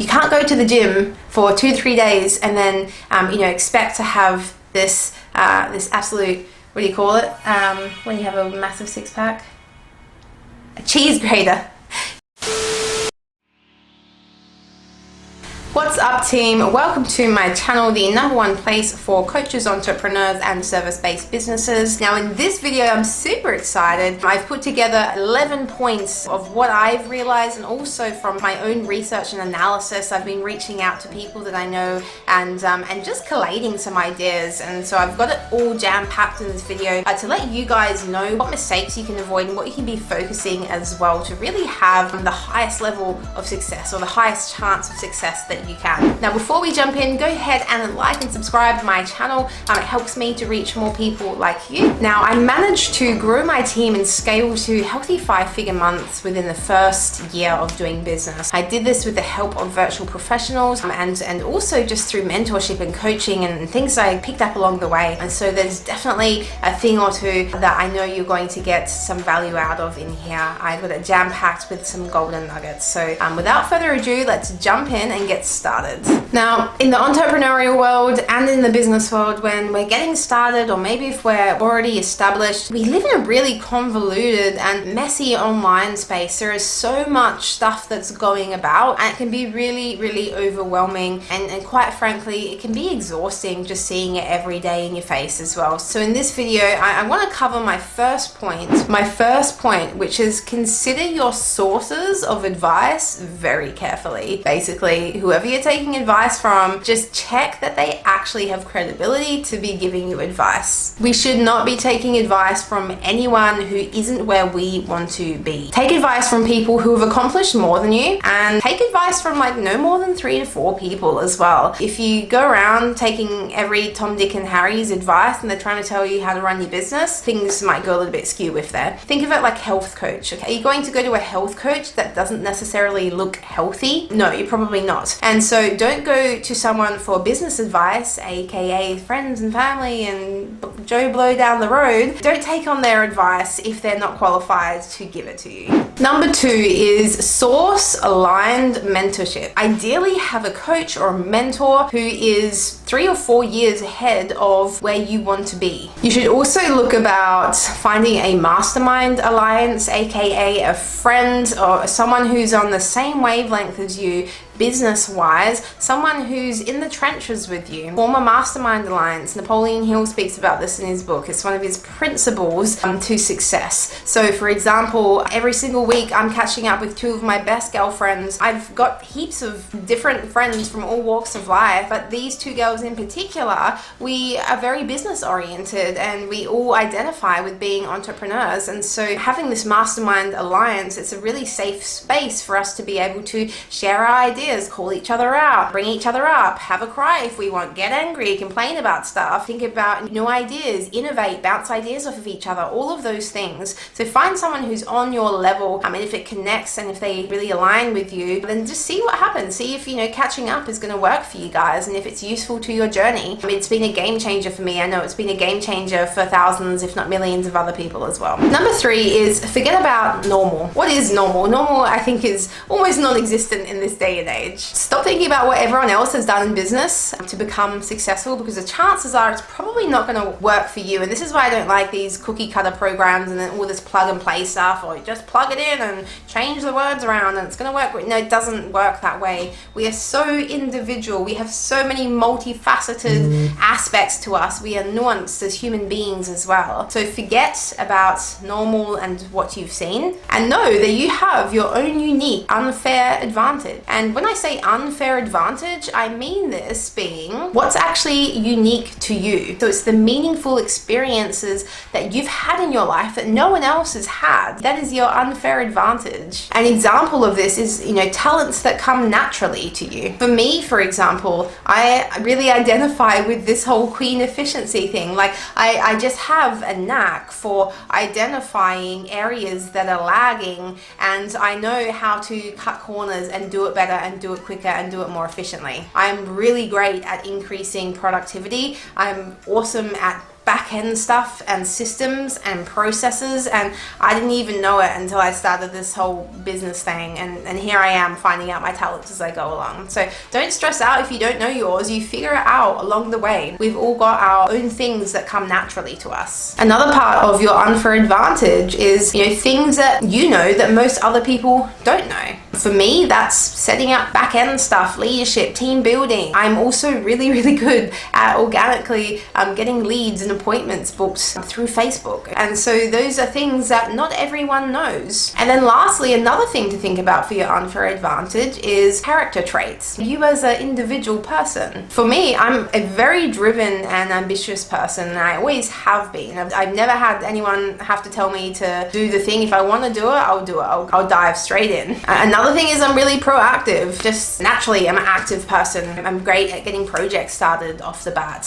You can't go to the gym for 2 to 3 days and then expect to have this absolute, what do you call it, when you have a massive six-pack? A cheese grater. What's up, team? Welcome to my channel, the #1 place for coaches, entrepreneurs, and service-based businesses. Now, in this video, I'm super excited. I've put together 11 points of what I've realized, and also from my own research and analysis. I've been reaching out to people that I know and just collating some ideas. And so I've got it all jam-packed in this video to let you guys know what mistakes you can avoid and what you can be focusing as well to really have the highest level of success, or the highest chance of success that you can. Now, before we jump in, go ahead and like and subscribe to my channel. It helps me to reach more people like you. Now, I managed to grow my team and scale to healthy 5-figure months within the first year of doing business. I did this with the help of virtual professionals and also just through mentorship and coaching and things I picked up along the way. And so there's definitely a thing or two that I know you're going to get some value out of in here. I've got it jam-packed with some golden nuggets. So without further ado, let's jump in and get started. Now, in the entrepreneurial world and in the business world, when we're getting started, or maybe if we're already established, we live in a really convoluted and messy online space. There is so much stuff that's going about, and it can be really, really overwhelming, and quite frankly, it can be exhausting just seeing it every day in your face as well. So in this video, I want to cover my first point, which is consider your sources of advice very carefully. Basically, whoever you're taking advice from, just check that they actually have credibility to be giving you advice. We should not be taking advice from anyone who isn't where we want to be. Take advice from people who have accomplished more than you, and take advice from no more than 3 to 4 people as well. If you go around taking every Tom, Dick, and Harry's advice and they're trying to tell you how to run your business, things might go a little bit skew with there. Think of it like health coach. Okay, are you going to go to a health coach that doesn't necessarily look healthy? No, you're probably not. And so don't go to someone for business advice, aka friends and family and Joe Blow down the road. Don't take on their advice if they're not qualified to give it to you. Number 2 is source aligned mentorship. Ideally, have a coach or a mentor who is 3 or 4 years ahead of where you want to be. You should also look about finding a mastermind alliance, aka a friend or someone who's on the same wavelength as you business-wise, someone who's in the trenches with you. Form a mastermind alliance. Napoleon Hill speaks about this in his book. It's one of his principles to success. So for example, every single week I'm catching up with 2 of my best girlfriends. I've got heaps of different friends from all walks of life, but these 2 girls in particular, we are very business oriented and we all identify with being entrepreneurs. And so having this mastermind alliance, it's a really safe space for us to be able to share our ideas, call each other out, bring each other up, have a cry if we want, get angry, complain about stuff, think about new ideas, innovate, bounce ideas off of each other, all of those things. So find someone who's on your level, and if it connects and if they really align with you, then just see what happens. See if catching up is going to work for you guys, and if it's useful to your journey. It's been a game changer for me. I know it's been a game changer for thousands, if not millions of other people as well. Number 3 is forget about normal. What is normal? Normal, I think, is almost non-existent in this day and age. Stop thinking about what everyone else has done in business to become successful, because the chances are it's probably not going to work for you. And this is why I don't like these cookie cutter programs and then all this plug and play stuff, or you just plug it in and change the words around and it's going to work. No, it doesn't work that way. We are so individual. We have so many multifaceted aspects to us. We are nuanced as human beings as well. So forget about normal and what you've seen, and know that you have your own unique unfair advantage. And when I say unfair advantage, I mean this being what's actually unique to you. So it's the meaningful experiences that you've had in your life that no one else has had. That is your unfair advantage. An example of this is, talents that come naturally to you. For me, for example, I really identify with this whole queen efficiency thing. I just have a knack for identifying areas that are lagging, and I know how to cut corners and do it better and do it quicker and do it more efficiently. I'm really great at increasing productivity. I'm awesome at back-end stuff and systems and processes, and I didn't even know it until I started this whole business thing, and here I am finding out my talents as I go along. So don't stress out if you don't know yours. You figure it out along the way. We've all got our own things that come naturally to us. Another part of your unfair advantage is, things that you know that most other people don't know. For me, that's setting up back-end stuff, leadership, team building. I'm also really, really good at organically getting leads and appointments booked through Facebook. And so those are things that not everyone knows. And then lastly, another thing to think about for your unfair advantage is character traits. You as an individual person. For me, I'm a very driven and ambitious person, and I always have been. I've never had anyone have to tell me to do the thing. If I want to do it, I'll do it. I'll dive straight in. Another thing is I'm really proactive. Just naturally, I'm an active person. I'm great at getting projects started off the bat.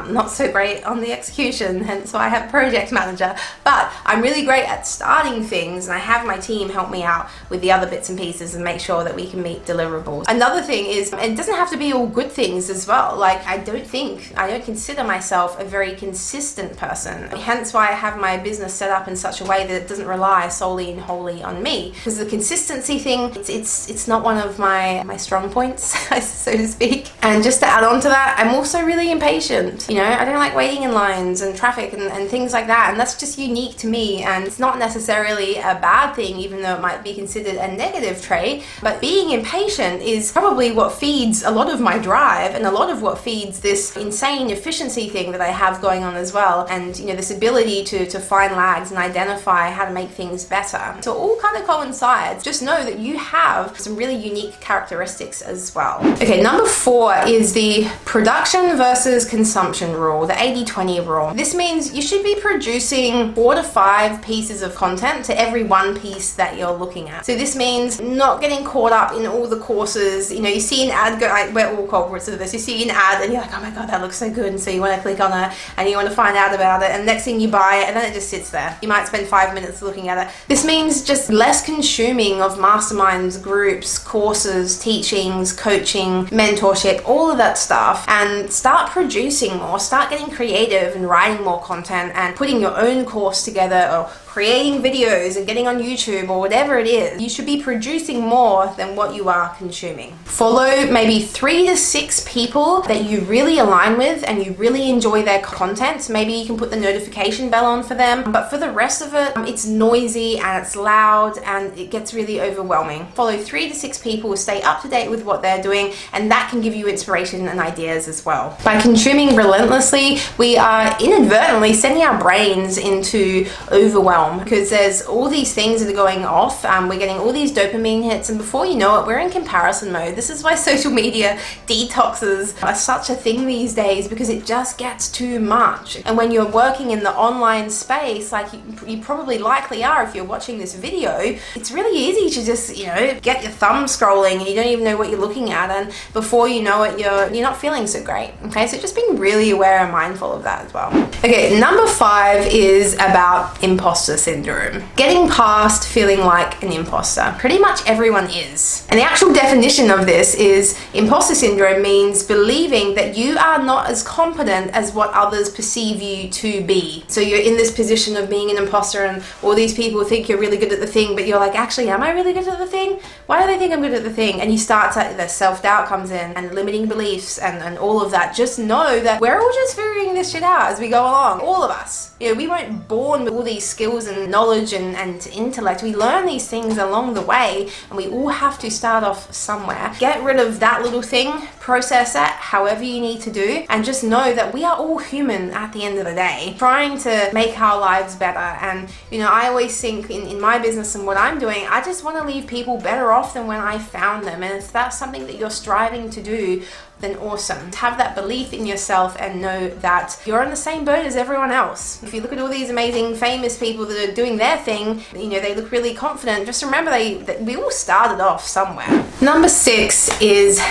Not so great on the execution, hence why I have a project manager. But I'm really great at starting things, and I have my team help me out with the other bits and pieces and make sure that we can meet deliverables. Another thing is, it doesn't have to be all good things as well. Like, I don't consider myself a very consistent person. Hence why I have my business set up in such a way that it doesn't rely solely and wholly on me. Because the consistency thing, it's not one of my strong points, so to speak. And just to add on to that, I'm also really impatient. I don't like waiting in lines and traffic and things like that. And that's just unique to me. And it's not necessarily a bad thing, even though it might be considered a negative trait. But being impatient is probably what feeds a lot of my drive, and a lot of what feeds this insane efficiency thing that I have going on as well. And this ability to find lags and identify how to make things better. So it all kind of coincides. Just know that you have some really unique characteristics as well. Okay, number 4 is the production versus consumption rule, the 80-20 rule. This means you should be producing 4 to 5 pieces of content to every one piece that you're looking at. So this means not getting caught up in all the courses. You see an ad we're all culprits of this. You see an ad and you're like, oh my God, that looks so good. And so you want to click on it and you want to find out about it. And next thing you buy it, and then it just sits there. You might spend 5 minutes looking at it. This means just less consuming of masterminds, groups, courses, teachings, coaching, mentorship, all of that stuff, and start producing more. Start getting creative and writing more content and putting your own course together, or creating videos and getting on YouTube, or whatever it is. You should be producing more than what you are consuming. Follow maybe 3 to 6 people that you really align with and you really enjoy their content. Maybe you can put the notification bell on for them, but for the rest of it, it's noisy and it's loud and it gets really overwhelming. Follow 3 to 6 people, stay up to date with what they're doing, and that can give you inspiration and ideas as well. By consuming relentlessly, we are inadvertently sending our brains into overwhelm, because there's all these things that are going off. We're getting all these dopamine hits, and before you know it, we're in comparison mode. This is why social media detoxes are such a thing these days, because it just gets too much. And when you're working in the online space, like you probably likely are if you're watching this video, it's really easy to just get your thumb scrolling and you don't even know what you're looking at, and before you know it, you're not feeling so great. Okay, so just being really aware and mindful of that as well. Okay, number 5 is about imposter syndrome. Getting past feeling like an imposter. Pretty much everyone is. And the actual definition of this is imposter syndrome means believing that you are not as competent as what others perceive you to be. So you're in this position of being an imposter, and all these people think you're really good at the thing, but you're like, actually, am I really good at the thing? Why do they think I'm good at the thing? And you start to, the self-doubt comes in, and limiting beliefs and all of that. Just know that we're all just figuring this shit out as we go along. All of us. We weren't born with all these skills and knowledge and intellect. We learn these things along the way, and we all have to start off somewhere. Get rid of that little thing, process it however you need to do, and just know that we are all human at the end of the day, trying to make our lives better. And I always think in my business and what I'm doing, I just want to leave people better off than when I found them. And if that's something that you're striving to do, then awesome. Have that belief in yourself and know that you're on the same boat as everyone else. If you look at all these amazing famous people that are doing their thing, they look really confident. Just remember that we all started off somewhere. Number 6 is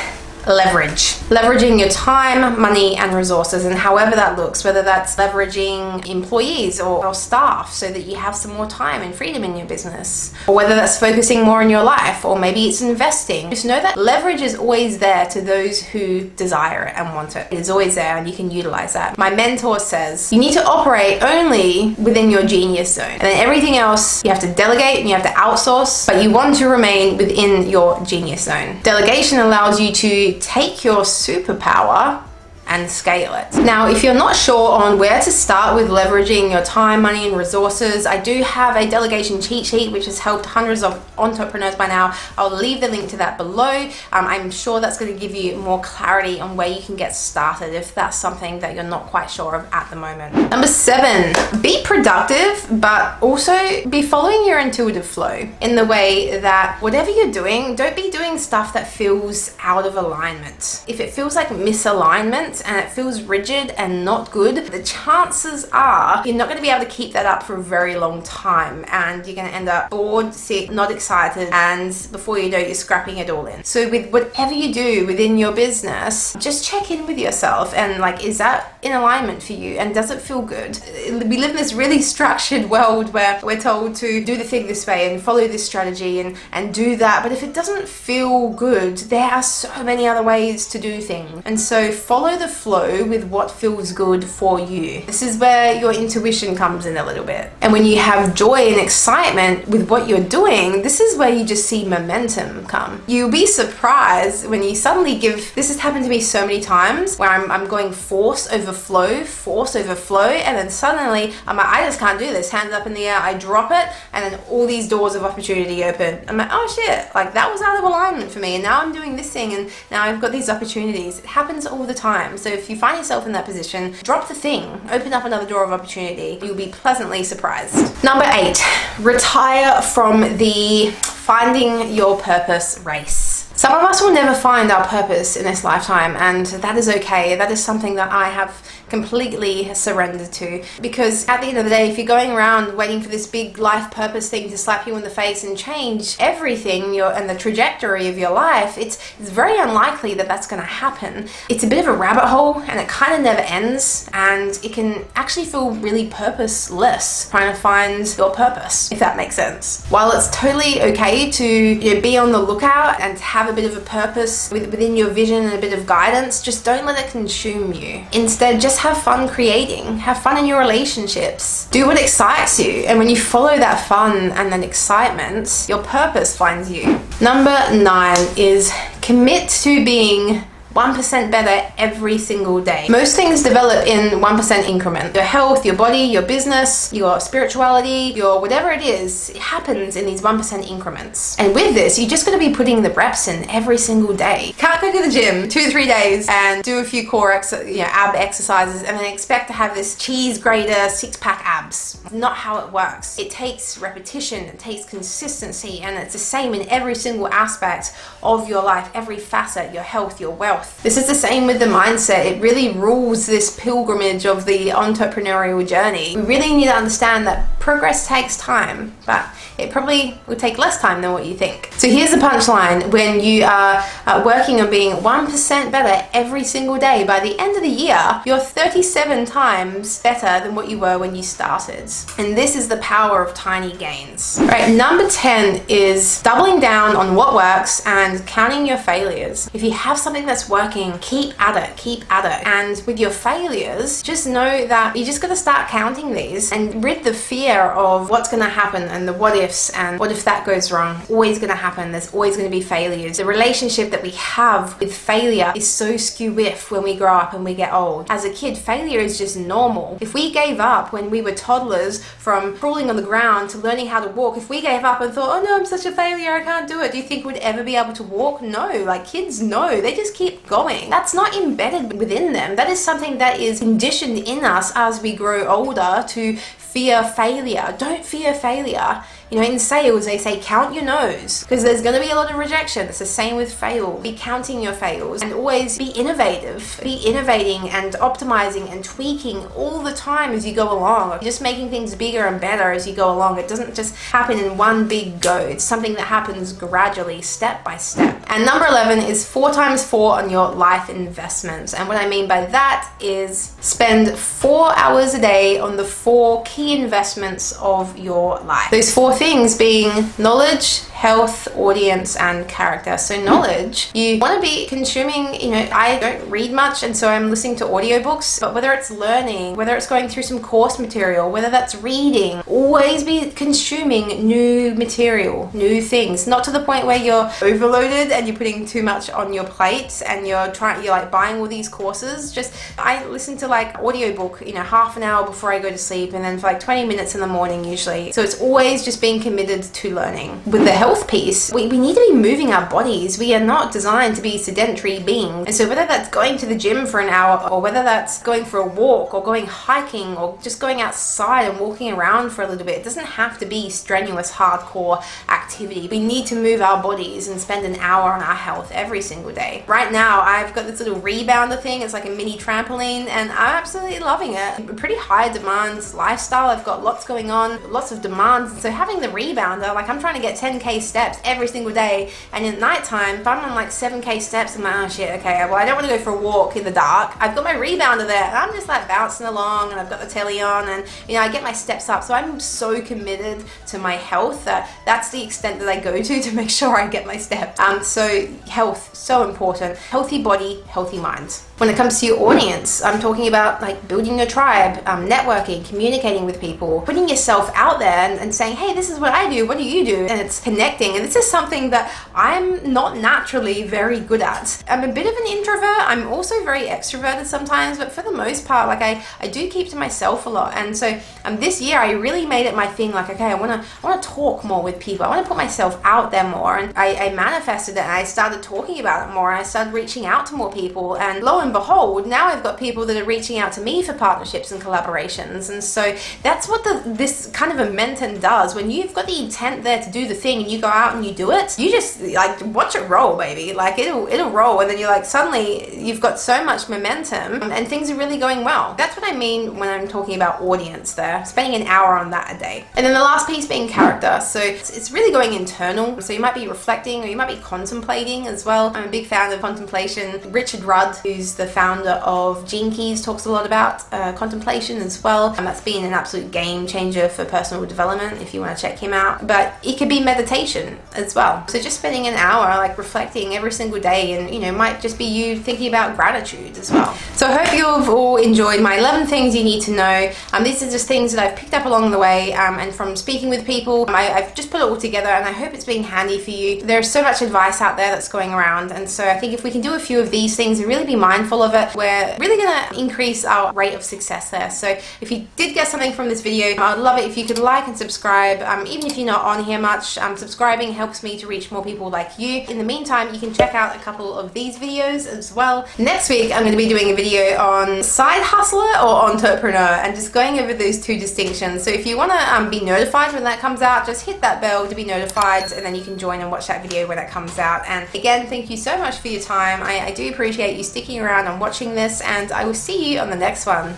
leverage. Leveraging your time, money, and resources, and however that looks, whether that's leveraging employees or staff so that you have some more time and freedom in your business, or whether that's focusing more on your life, or maybe it's investing. Just know that leverage is always there to those who desire it and want it. It is always there, and you can utilize that. My mentor says you need to operate only within your genius zone, and then everything else you have to delegate and you have to outsource, but you want to remain within your genius zone. Delegation allows you to take your superpower and scale it. Now, if you're not sure on where to start with leveraging your time, money, and resources, I do have a delegation cheat sheet which has helped hundreds of entrepreneurs by now. I'll leave the link to that below. I'm sure that's going to give you more clarity on where you can get started if that's something that you're not quite sure of at the moment. Number 7, be productive, but also be following your intuitive flow in the way that whatever you're doing, don't be doing stuff that feels out of alignment. If it feels like misalignment and it feels rigid and not good, the chances are you're not going to be able to keep that up for a very long time, and you're going to end up bored, sick, not excited, and before you know, you're scrapping it all in. So with whatever you do within your business, just check in with yourself and like, is that in alignment for you, and does it feel good? We live in this really structured world where we're told to do the thing this way and follow this strategy and do that, but if it doesn't feel good, there are so many other ways to do things. And so follow the flow with what feels good for you. This is where your intuition comes in a little bit. And when you have joy and excitement with what you're doing, this is where you just see momentum come. You'll be surprised when you suddenly give, this has happened to me so many times where I'm going force over flow, and then suddenly I'm like, I just can't do this. Hands up in the air, I drop it, and then all these doors of opportunity open. I'm like, oh shit, like that was out of alignment for me, and now I'm doing this thing, and now I've got these opportunities. It happens all the time. So if you find yourself in that position, drop the thing, open up another door of opportunity. You'll be pleasantly surprised. Number 8, retire from the finding your purpose race. Some of us will never find our purpose in this lifetime, and that is okay. That is something that I have completely surrendered to, because at the end of the day, if you're going around waiting for this big life purpose thing to slap you in the face and change everything and the trajectory of your life, it's very unlikely that that's going to happen. It's a bit of a rabbit hole, and it kind of never ends, and it can actually feel really purposeless trying to find your purpose, if that makes sense. While it's totally okay to be on the lookout and have a bit of a purpose within your vision and a bit of guidance, just don't let it consume you. Instead, just have fun creating, have fun in your relationships, do what excites you, and when you follow that fun and that excitement, your purpose finds you. Number 9 is commit to being 1% better every single day. Most things develop in 1% increment. Your health, your body, your business, your spirituality, your whatever it is, it happens in these 1% increments. And with this, you're just going to be putting the reps in every single day. You can't go to the gym 2-3 days and do a few core ab exercises and then expect to have this cheese grater 6-pack abs. It's not how it works. It takes repetition, it takes consistency, and it's the same in every single aspect of your life, every facet, your health, your wealth. This is the same with the mindset. It really rules this pilgrimage of the entrepreneurial journey. We really need to understand that progress takes time, but it probably will take less time than what you think. So here's the punchline. When you are working on being 1% better every single day, by the end of the year, you're 37 times better than what you were when you started. And this is the power of tiny gains. All right, number 10 is doubling down on what works and counting your failures. If you have something that's working, keep at it. And with your failures, just know that you just got to start counting these and rid the fear of what's going to happen and the what ifs and what if that goes wrong. Always going to happen. There's always going to be failures. The relationship that we have with failure is so skew-if when we grow up and we get old. As a kid, failure is just normal. If we gave up when we were toddlers from crawling on the ground to learning how to walk, if we gave up and thought, oh no, I'm such a failure, I can't do it, do you think we'd ever be able to walk? No, like kids know, they just keep going. That's not embedded within them. That is something that is conditioned in us as we grow older to fear failure. Don't fear failure. You know, in sales, they say count your no's because there's going to be a lot of rejection. It's the same with fail. Be counting your fails and always be innovative. Be innovating and optimizing and tweaking all the time as you go along. Just making things bigger and better as you go along. It doesn't just happen in one big go. It's something that happens gradually, step by step. And number 11 is 4 times 4 on your life investments. And what I mean by that is spend 4 hours a day on the 4 key investments of your life. Those 4 things being knowledge, health, audience, and character. So knowledge, you want to be consuming, you know, I don't read much, and so I'm listening to audiobooks, but whether it's learning, whether it's going through some course material, whether that's reading, always be consuming new material, new things, not to the point where you're overloaded and you're putting too much on your plate and you're like buying all these courses. Just, I listen to like audiobook, you know, half an hour before I go to sleep, and then for like 20 minutes in the morning usually. So it's always just being committed to learning. With the health piece, we need to be moving our bodies. We are not designed to be sedentary beings. And so whether that's going to the gym for an hour, or whether that's going for a walk, or going hiking, or just going outside and walking around for a little bit, it doesn't have to be strenuous, hardcore activity. We need to move our bodies and spend an hour on our health every single day. Right now, I've got this little rebounder thing. It's like a mini trampoline, and I'm absolutely loving it. Pretty high demands lifestyle. I've got lots going on, lots of demands. So having the rebounder, like I'm trying to get 10K steps every single day, and at nighttime, if I'm on like 7K steps, I'm like, oh shit, okay, well I don't want to go for a walk in the dark. I've got my rebounder there, and I'm just like bouncing along, and I've got the telly on, and you know, I get my steps up. So I'm so committed to my health that that's the extent that I go to make sure I get my steps. So health, so important. Healthy body, healthy mind. When it comes to your audience, I'm talking about like building your tribe, networking, communicating with people, putting yourself out there and saying, hey, this is what I do, what do you do? And it's connecting. And this is something that I'm not naturally very good at. I'm a bit of an introvert. I'm also very extroverted sometimes, but for the most part, like I do keep to myself a lot. And so this year I really made it my thing, like, okay, I want to talk more with people. I want to put myself out there more. And I manifested it, and I started talking about it more, and I started reaching out to more people. And lo and behold, now I've got people that are reaching out to me for partnerships and collaborations. And so that's what this kind of a mentor does. When you've got the intent there to do the thing and you go out and you do it, you just like watch it roll, baby. Like it'll roll, and then you're like, suddenly you've got so much momentum and things are really going well. That's what I mean when I'm talking about audience there, spending an hour on that a day. And then the last piece being character. So it's really going internal. So you might be reflecting, or you might be contemplating as well. I'm a big fan of contemplation. Richard Rudd, who's the founder of Gene Keys, talks a lot about contemplation as well. And that's been an absolute game changer for personal development if you want to check him out. But it could be meditation as well. So just spending an hour like reflecting every single day, and you know, might just be you thinking about gratitude as well. So I hope you've all enjoyed my 11 things you need to know. These are just things that I've picked up along the way, and from speaking with people, I've just put it all together, and I hope it's been handy for you. There's so much advice out there that's going around, and so I think if we can do a few of these things and really be mindful of it, we're really going to increase our rate of success there. So if you did get something from this video, I would love it if you could like and subscribe. Even if you're not on here much, subscribing helps me to reach more people like you. In the meantime, you can check out a couple of these videos as well. Next week, I'm going to be doing a video on side hustler or entrepreneur, and just going over those two distinctions. So if you want to be notified when that comes out, just hit that bell to be notified, and then you can join and watch that video when it comes out. And again, thank you so much for your time. I do appreciate you sticking around and watching this, and I will see you on the next one.